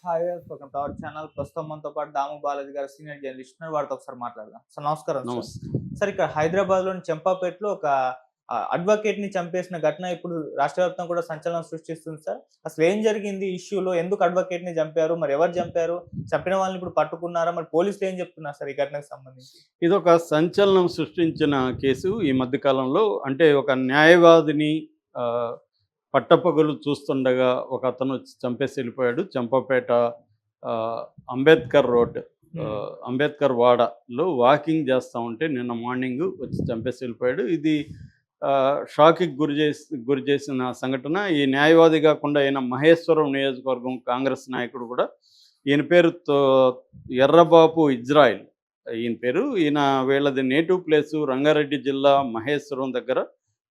Hi welcome to our channel. ప్రస్తుతం మనతో పాటు దాము బాలాజీ గారు సీనియర్ జర్నలిస్ట్ ఉన్నారు. వారితో ఒకసారి మాట్లాడదాం. సార్ నమస్కారం సార్. నమస్తే. సార్ ఇక్కడ హైదరాబాద్‌లోని చంపాపేటలో ఒక అడ్వకేట్‌ని చంపేసిన ఘటన ఇప్పుడు రాష్ట్ర వ్యాప్తంగా కూడా సంచలనం సృష్టిస్తుంది సార్. అసలు ఏం జరిగింది ఈ ఇష్యూలో? ఎందుకు అడ్వకేట్‌ని చంపారు? మరి ఎవరు చంపారు? చంపిన వాళ్ళని ఇప్పుడు పట్టుకున్నారా? మరి పోలీసులు ఏం చెప్తున్నారు సార్ ఈ ఘటనకు సంబంధించి? ఇదొక సంచలనం సృష్టించిన కేసు ఈ మధ్య కాలంలో. అంటే ఒక న్యాయవాదిని ఆహ్, పట్టపగలు చూస్తుండగా ఒకతను వచ్చి చంపేసి వెళ్ళిపోయాడు. చంపాపేట ఆహ్, అంబేద్కర్ రోడ్ హ్మ్. అంబేద్కర్ వాడలో వాకింగ్ చేస్తా ఉంటే నిన్న మార్నింగ్ వచ్చి చంపేసి వెళ్ళిపోయాడు. ఇది షాక్‌కి గురి చేసిన సంఘటన. ఈ న్యాయవాది కాకుండా ఈయన మహేశ్వరం నియోజకవర్గం కాంగ్రెస్ నాయకుడు కూడా. ఈయన పేరు ఎర్రబాపు ఇజ్రాయిల్ ఈయన పేరు. వీళ్ళది నేటివ్ ప్లేసు రంగారెడ్డి జిల్లా మహేశ్వరం దగ్గర,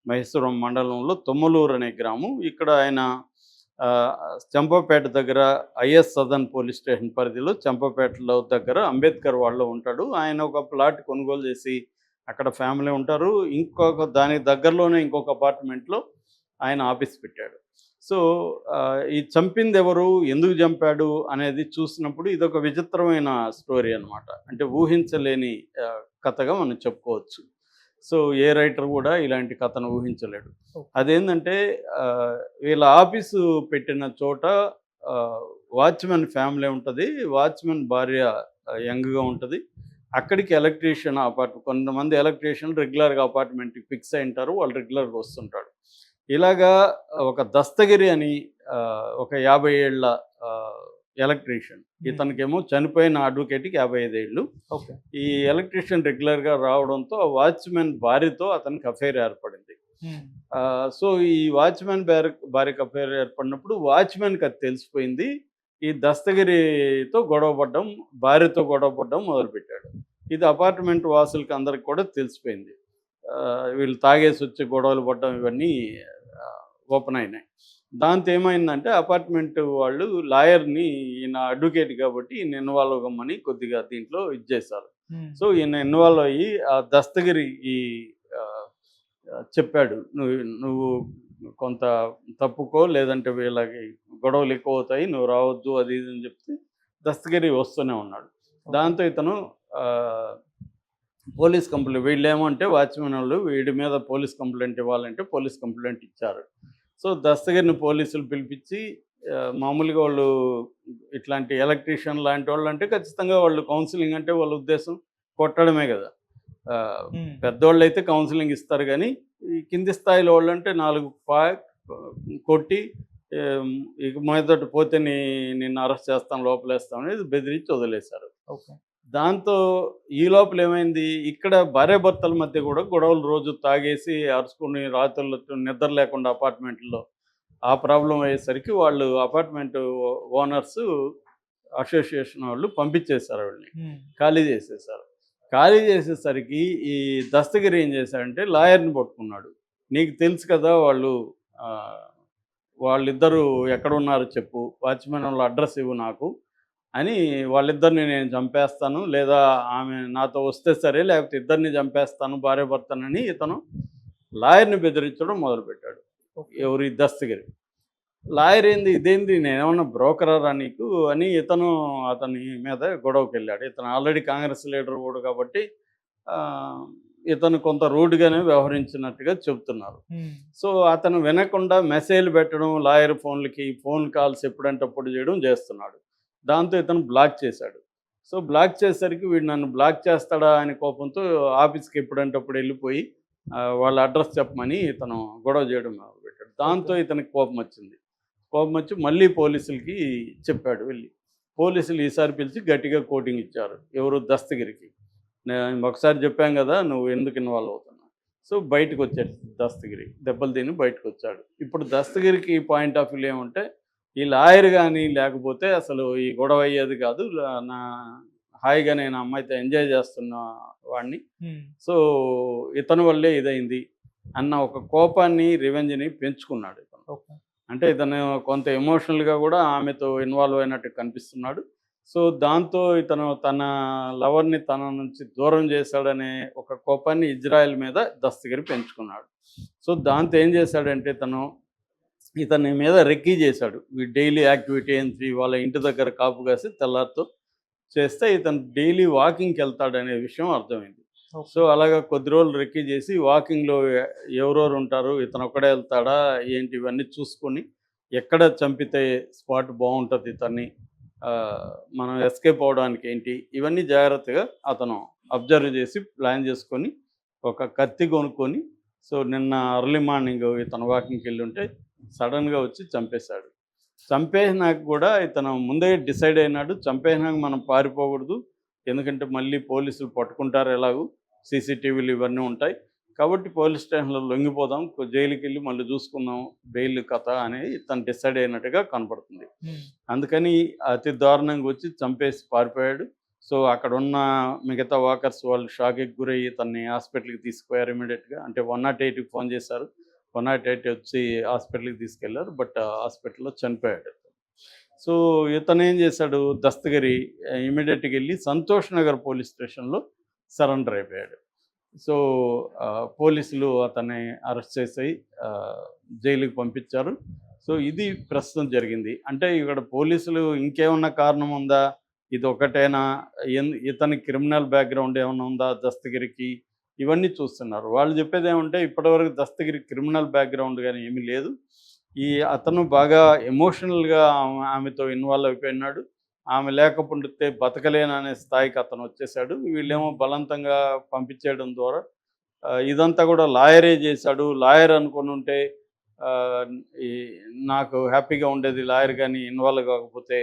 మహేశ్వరం మండలంలో తొమ్మలూరు అనే గ్రామం. ఇక్కడ ఆయన చంపాపేట దగ్గర ఐఎస్ సదన్ పోలీస్ స్టేషన్ పరిధిలో చంపాపేటలో దగ్గర అంబేద్కర్ వాడలో ఉంటాడు. ఆయన ఒక ప్లాట్ కొనుగోలు చేసి అక్కడ ఫ్యామిలీ ఉంటారు. దానికి దగ్గరలోనే ఇంకొక అపార్ట్మెంట్లో ఆయన ఆఫీస్ పెట్టాడు. సో ఈ చంపింది ఎవరు, ఎందుకు చంపాడు అనేది చూసినప్పుడు ఇదొక విచిత్రమైన స్టోరీ అనమాట. అంటే ఊహించలేని కథగా మనం చెప్పుకోవచ్చు. సో ఏ రైటర్ కూడా ఇలాంటి కథను ఊహించలేడు. అదేంటంటే వీళ్ళ ఆఫీసు పెట్టిన చోట వాచ్మెన్ ఫ్యామిలీ ఉంటుంది. వాచ్మెన్ భార్య యంగ్గా ఉంటుంది. అక్కడికి కొంతమంది ఎలక్ట్రీషియన్లు రెగ్యులర్గా అపార్ట్మెంట్కి ఫిక్స్ అయి ఉంటారు. వాళ్ళు రెగ్యులర్గా వస్తుంటాడు. ఇలాగా ఒక దస్తగిరి అని ఒక 50 ఏళ్ల ఎలక్ట్రీషియన్. ఇతనికేమో చనిపోయిన అడ్వకేట్కి 55 ఏళ్ళు. ఈ ఎలక్ట్రీషియన్ రెగ్యులర్గా రావడంతో ఆ వాచ్మెన్ భార్యతో అతనికి అఫైర్ ఏర్పడింది. సో ఈ వాచ్మెన్ భార్యకు అఫైర్ ఏర్పడినప్పుడు వాచ్మెన్కి అది తెలిసిపోయింది. ఈ దస్తగిరితో గొడవపడ్డం, భార్యతో గొడవపడ్డం మొదలుపెట్టాడు. ఇది అపార్ట్మెంట్ వాసులకి అందరికి కూడా తెలిసిపోయింది. వీళ్ళు తాగేసి వచ్చి గొడవలు పడ్డం ఇవన్నీ ఓపెన్ అయినాయి. దాంతో ఏమైందంటే అపార్ట్మెంట్ వాళ్ళు లాయర్ని, ఈయన అడ్వకేట్ కాబట్టి ఈయన ఇన్వాల్వ్ అవ్వమని కొద్దిగా దీంట్లో చేశారు. సో ఈయన ఇన్వాల్వ్ అయ్యి ఆ దస్తగిరి చెప్పాడు, నువ్వు కొంత తప్పుకో, లేదంటే వీళ్ళకి గొడవలు ఎక్కువ అవుతాయి, నువ్వు రావద్దు, అది ఇది అని చెప్తే దస్తగిరి వస్తూనే ఉన్నాడు. దాంతో ఇతను పోలీస్ కంప్లైంట్, వీళ్ళేమంటే వాచ్మెన్ వాళ్ళు వీడి మీద పోలీస్ కంప్లైంట్ ఇవ్వాలంటే పోలీస్ కంప్లైంట్ ఇచ్చారు. సో దస్తగిరిని పోలీసులు పిలిపించి, మామూలుగా వాళ్ళు ఇట్లాంటి ఎలక్ట్రీషియన్ లాంటి వాళ్ళు అంటే ఖచ్చితంగా వాళ్ళు కౌన్సిలింగ్ అంటే వాళ్ళ ఉద్దేశం కొట్టడమే కదా. పెద్దవాళ్ళు అయితే కౌన్సిలింగ్ ఇస్తారు, కానీ ఈ కింది స్థాయిలో వాళ్ళు అంటే 4 కొట్టి ఇక మొదటి పోతే నిన్ను అరెస్ట్ చేస్తాం, లోపలేస్తాం అనేది బెదిరించి వదిలేశారు. దాంతో ఈ లోపల ఏమైంది, ఇక్కడ భార్యాభర్తల మధ్య కూడా గొడవలు రోజు తాగేసి అరుచుకుని రాత్రులు నిద్ర లేకుండా అపార్ట్మెంట్లో ఆ ప్రాబ్లం అయ్యేసరికి వాళ్ళు అపార్ట్మెంట్ ఓనర్స్ అసోసియేషన్ వాళ్ళు పంపించేశారు, వాళ్ళని ఖాళీ చేసేసారు. ఖాళీ చేసేసరికి ఈ దస్తగిరి ఏం చేశాడంటే లాయర్ని పట్టుకున్నాడు. నీకు తెలుసు కదా వాళ్ళిద్దరూ ఎక్కడున్నారో చెప్పు, వాచ్మెన్ వాళ్ళ అడ్రస్ ఇవ్వు నాకు అని, వాళ్ళిద్దరిని నేను చంపేస్తాను, లేదా ఆమె నాతో వస్తే సరే, లేకపోతే ఇద్దరిని చంపేస్తాను భార్యాభర్తనని ఇతను లాయర్ని బెదిరించడం మొదలుపెట్టాడు. ఎవరు? ఈ దస్తగిరి. లాయర్ ఇదేంది, నేనేమన్నా బ్రోకరా నీకు అని అతని మీద గొడవకి వెళ్ళాడు. ఇతను ఆల్రెడీ కాంగ్రెస్ లీడర్ కూడా కాబట్టి ఇతను కొంత రూడ్గానే వ్యవహరించినట్టుగా చెబుతున్నారు. సో అతను వినకుండా మెసేజ్లు పెట్టడం, లాయర్ ఫోన్ కాల్స్ ఎప్పుడంటే అప్పుడు చేయడం చేస్తున్నాడు. దాంతో ఇతను బ్లాక్ చేశాడు. సో బ్లాక్ చేసేసరికి వీడు నన్ను బ్లాక్ చేస్తాడా అని కోపంతో ఆఫీస్కి ఎప్పుడంటే అప్పుడు వెళ్ళిపోయి వాళ్ళ అడ్రస్ చెప్పమని ఇతను గొడవ చేయడం మొదలుపెట్టాడు. దాంతో ఇతనికి కోపం వచ్చి మళ్ళీ పోలీసులకి చెప్పాడు. పోలీసులు ఈసారి పిలిచి గట్టిగా కోటింగ్ ఇచ్చారు. ఎవరు? దస్తగిరికి. నేను ఒకసారి చెప్పాం కదా, నువ్వు ఎందుకు ఇన్వాల్వ్ అవుతున్నావు. సో బయటకు వచ్చాడు దస్తగిరి, దెబ్బలు తిని బయటకు వచ్చాడు. ఇప్పుడు దస్తగిరికి పాయింట్ ఆఫ్ వ్యూ ఏమంటే, ఈ లాయర్ కానీ లేకపోతే అసలు ఈ గొడవ అయ్యేది కాదు, హాయిగా నేను అమ్మాయితో ఎంజాయ్ చేస్తున్న వాడిని, సో ఇతని వల్లే ఇదైంది అన్న ఒక కోపాన్ని, రివెంజ్ని పెంచుకున్నాడు ఇతను. అంటే ఇతను కొంత ఎమోషనల్గా కూడా ఆమెతో ఇన్వాల్వ్ అయినట్టు కనిపిస్తున్నాడు. సో దాంతో ఇతను తన లవర్ని తన నుంచి దూరం చేశాడనే ఒక కోపాన్ని ఇజ్రాయెల్ మీద దస్తగిరి పెంచుకున్నాడు. సో దాంతో ఏం చేశాడంటే, తను ఇతని మీద రెక్కీ చేశాడు. డైలీ యాక్టివిటీ ఏంటి, వాళ్ళ ఇంటి దగ్గర కాపు కాసి తెల్లారితో చేస్తే ఇతను డైలీ వాకింగ్కి వెళ్తాడనే విషయం అర్థమైంది. సో అలాగా కొద్ది రోజులు రెక్కీ చేసి వాకింగ్లో ఎవరెవరు ఉంటారు, ఇతను ఒక్కడే వెళ్తాడా ఏంటి, ఇవన్నీ చూసుకొని ఎక్కడ చంపితే స్పాట్ బాగుంటుంది ఇతన్ని, మనం ఎస్కేప్ అవడానికి ఏంటి, ఇవన్నీ జాగ్రత్తగా అతను అబ్జర్వ్ చేసి ప్లాన్ చేసుకొని ఒక కత్తి కొనుక్కొని, సో నిన్న అర్లీ మార్నింగ్ ఇతను వాకింగ్కి వెళ్ళి ఉంటే సడన్గా వచ్చి చంపేశాడు. చంపేసినాక కూడా ఇతను ముందే డిసైడ్ అయినాడు, చంపేసినాక మనం పారిపోకూడదు, ఎందుకంటే మళ్ళీ పోలీసులు పట్టుకుంటారు, ఎలాగూ సీసీటీవీలు ఇవన్నీ ఉంటాయి కాబట్టి పోలీస్ స్టేషన్లో లొంగిపోదాం, జైలుకి వెళ్ళి మళ్ళీ చూసుకుందాం బెయిల్ కథ అనేది తను డిసైడ్ అయినట్టుగా కనపడుతుంది. అందుకని అతి దారుణంగా వచ్చి చంపేసి పారిపోయాడు. సో అక్కడ ఉన్న మిగతా వాకర్స్ వాళ్ళు షాక్కి గురయ్యి తన్ని హాస్పిటల్కి తీసుకుపోయారు ఇమీడియట్గా. అంటే 108కి ఫోన్ చేశారు, 108 వచ్చి హాస్పిటల్కి తీసుకెళ్లారు, బట్ హాస్పిటల్లో చనిపోయాడు. సో ఇతను ఏం చేశాడు, దస్తగిరి ఇమీడియట్గా వెళ్ళి సంతోష్ నగర్ పోలీస్ స్టేషన్లో సరెండర్ అయిపోయాడు. సో పోలీసులు అతన్ని అరెస్ట్ చేసి జైలుకి పంపించారు. సో ఇది ప్రస్తుతం జరిగింది. అంటే ఇక్కడ పోలీసులు ఇంకేమన్నా కారణం ఉందా, ఇది ఒకటేనా, ఇతని క్రిమినల్ బ్యాక్గ్రౌండ్ ఏమైనా ఉందా దస్తగిరికి, ఇవన్నీ చూస్తున్నారు. వాళ్ళు చెప్పేది ఏమంటే ఇప్పటివరకు దస్తగిరి క్రిమినల్ బ్యాక్గ్రౌండ్ కానీ ఏమీ లేదు, అతను బాగా ఎమోషనల్గా ఆమెతో ఇన్వాల్వ్ అయిపోయినాడు, ఆమె లేకపోతే బతకలేననే స్థాయికి అతను వచ్చేసాడు. వీళ్ళేమో బలవంతంగా పంపించేయడం ద్వారా ఇదంతా కూడా లాయరే చేశాడు, లాయర్ అనుకుని ఉంటే నాకు హ్యాపీగా ఉండేది, లాయర్ కానీ ఇన్వాల్వ్ కాకపోతే,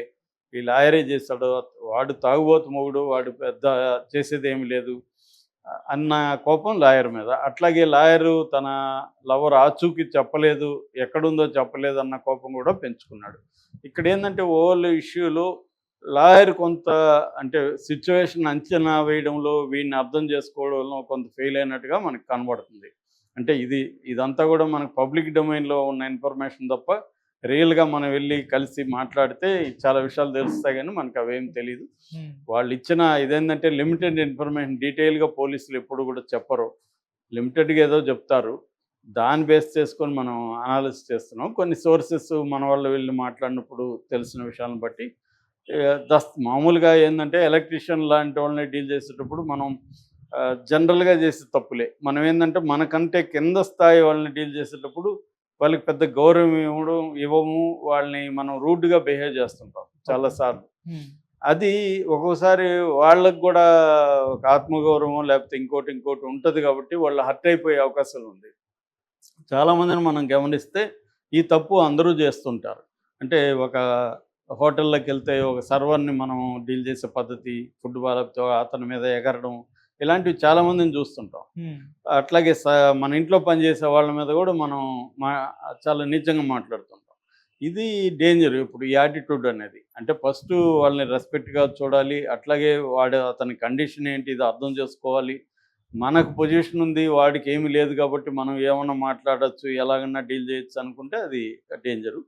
ఈ లాయరే చేశాడు, వాడు తాగుబోతు మొగుడు, వాడు పెద్ద చేసేది ఏమి లేదు అన్న కోపం లాయర్ మీద. అట్లాగే లాయరు తన లవర్ ఆచూకీ చెప్పలేదు, ఎక్కడుందో చెప్పలేదు అన్న కోపం కూడా పెంచుకున్నాడు. ఇక్కడ ఏంటంటే ఓవల్ ఇష్యూలో లాయర్ కొంత అంటే సిచ్యువేషన్ అంచనా వేయడంలో, వీడిని అర్థం చేసుకోవడంలో కొంత ఫెయిల్ అయినట్టుగా మనకు కనబడుతుంది. అంటే ఇదంతా కూడా మనకు పబ్లిక్ డొమైన్లో ఉన్న ఇన్ఫర్మేషన్ తప్ప రియల్గా మనం వెళ్ళి కలిసి మాట్లాడితే చాలా విషయాలు తెలుస్తాయి, కానీ మనకు అవేం తెలియదు. వాళ్ళు ఇచ్చిన ఇదేంటంటే లిమిటెడ్ ఇన్ఫర్మేషన్, డీటెయిల్గా పోలీసులు ఎప్పుడు కూడా చెప్పరు, లిమిటెడ్గా ఏదో చెప్తారు, దాన్ని బేస్ చేసుకొని మనం అనాలిసిస్ చేస్తున్నాం. కొన్ని సోర్సెస్ మన వాళ్ళు వెళ్ళి మాట్లాడినప్పుడు తెలిసిన విషయాలను బట్టి మామూలుగా ఏంటంటే ఎలక్ట్రీషియన్ లాంటి వాళ్ళని డీల్ చేసేటప్పుడు మనం జనరల్గా చేసే తప్పులే. మనం ఏంటంటే మనకంటే కింద స్థాయి వాళ్ళని డీల్ చేసేటప్పుడు వాళ్ళకి పెద్ద గౌరవం ఇవ్వము, వాళ్ళని మనం రూడ్గా బిహేవ్ చేస్తుంటాం చాలాసార్లు. అది ఒక్కోసారి వాళ్ళకు కూడా ఒక ఆత్మగౌరవం లేకపోతే ఇంకోటి ఉంటుంది కాబట్టి వాళ్ళు హర్ట్ అయిపోయే అవకాశాలు ఉంది. చాలామందిని మనం గమనిస్తే ఈ తప్పు అందరూ చేస్తుంటారు. అంటే ఒక హోటల్లోకి వెళ్తే ఒక సర్వర్ని మనం డీల్ చేసే పద్ధతి, ఫుడ్ బాలతో అతని మీద ఎగరడం, ఇలాంటివి చాలామందిని చూస్తుంటాం. అట్లాగే మన ఇంట్లో పనిచేసే వాళ్ళ మీద కూడా మనం చాలా నీచంగా మాట్లాడుతుంటాం. ఇది డేంజర్ ఇప్పుడు ఈ యాటిట్యూడ్ అనేది. అంటే ఫస్ట్ వాళ్ళని రెస్పెక్ట్గా చూడాలి, అట్లాగే అతని కండిషన్ ఏంటి ఇది అర్థం చేసుకోవాలి. మనకు పొజిషన్ ఉంది, వాడికి ఏమీ లేదు కాబట్టి మనం ఏమన్నా మాట్లాడచ్చు, ఎలాగన్నా డీల్ చేయొచ్చు అనుకుంటే అది డేంజరు.